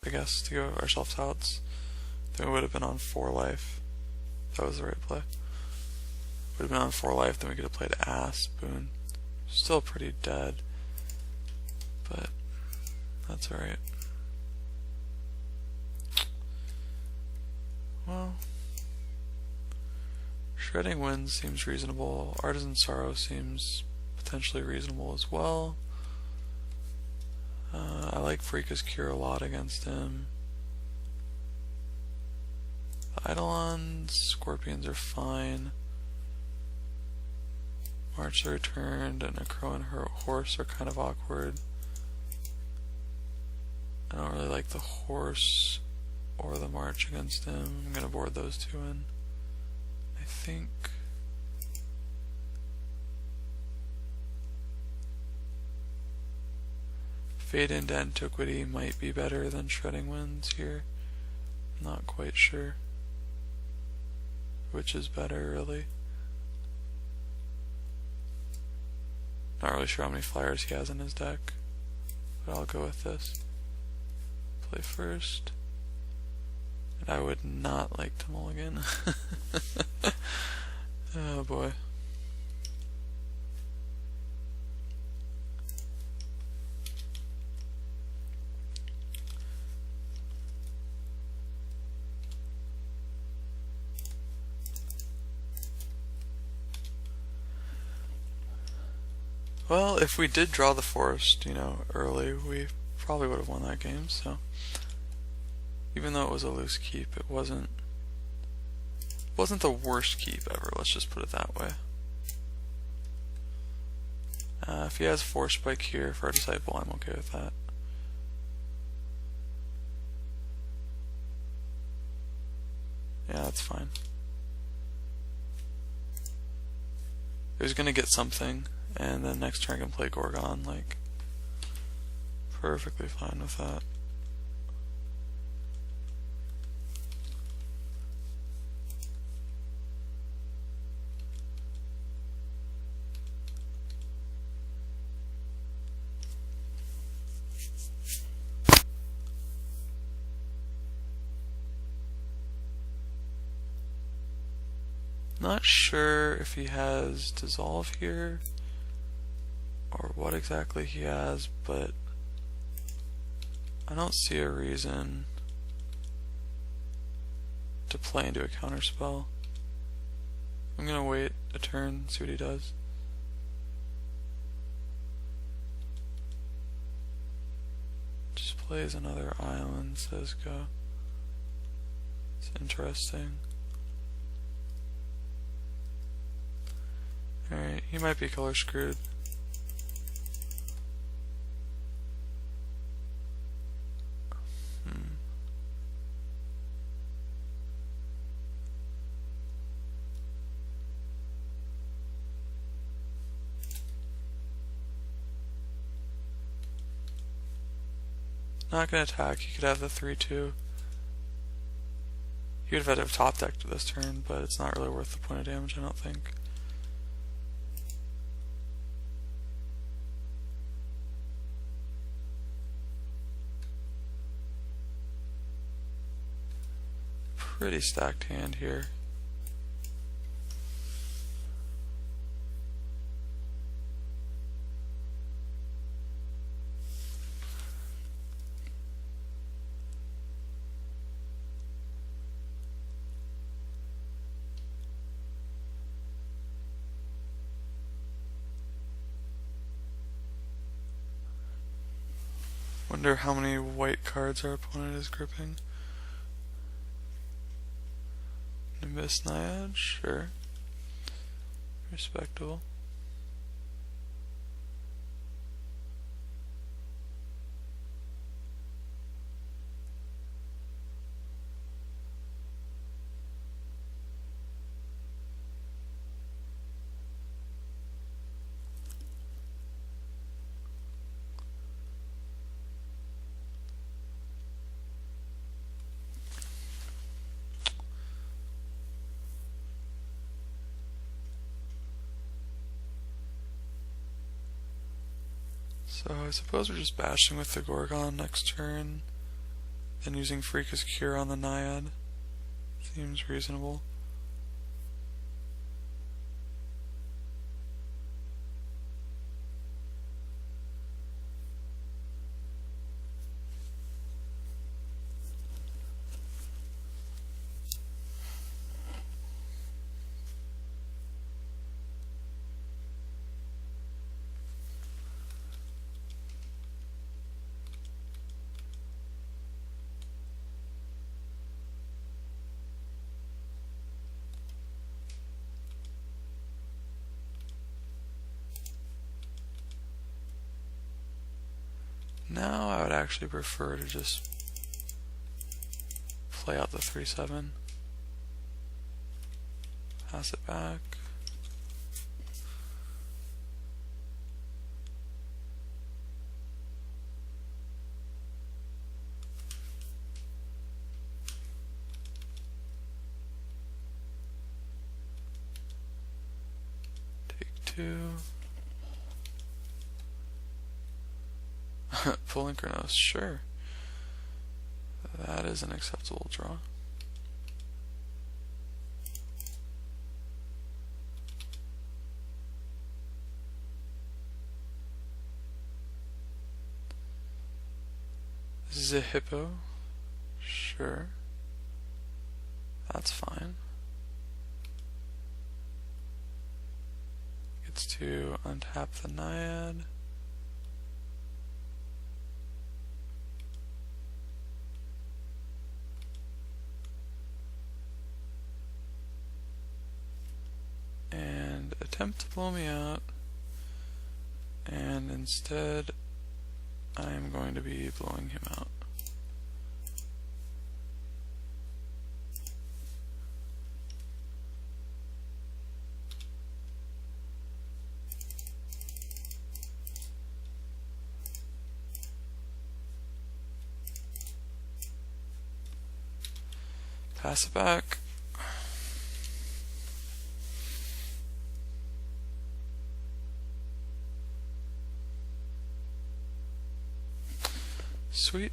I guess, to go our shelf outs. Then we would have been on 4 life. That was the right play. Would have been on 4 life, then we could have played Ass, Boon. Still pretty dead, but that's alright. Well, Shredding Winds seems reasonable. Artisan Sorrow seems potentially reasonable as well. I like Freaka's Cure a lot against him. The Eidolons, Scorpions are fine. March the Returned and a Crow and her Horse are kind of awkward. I don't really like the Horse or the March against him. I'm gonna board those 2 in. I think Fade into Antiquity might be better than Shredding Winds here. Not quite sure which is better, really. Not really sure how many flyers he has in his deck, but I'll go with this. Play first. And I would not like to mulligan. Oh boy. Well, if we did draw the forest, early, we probably would have won that game, so. Even though it was a loose keep, it wasn't the worst keep ever, let's just put it that way. If he has Force Spike here for a Disciple, I'm okay with that. Yeah, that's fine. He was gonna get something, and then next turn I can play Gorgon, like, perfectly fine with that. Not sure if he has Dissolve here or what exactly he has, but I don't see a reason to play into a counterspell. I'm gonna wait a turn, see what he does. Just plays another island, says go. It's interesting. Alright, he might be color screwed. Not gonna attack, he could have the 3-2. He would have had to have top decked this turn, but it's not really worth the point of damage, I don't think. Pretty stacked hand here. Wonder how many white cards our opponent is gripping. Nimbus Naiad, sure. Respectable. So I suppose we're just bashing with the Gorgon next turn. then using Freaka's Cure on the Naiad. Seems reasonable. Now I would actually prefer to just play out the 3/7. Pass it back. Take 2. Full Synchronos, sure. That is an acceptable draw. This is a hippo. Sure. That's fine. Gets to untap the Naiad. And attempt to blow me out. And instead, I am going to be blowing him out. Pass it back. Sweet.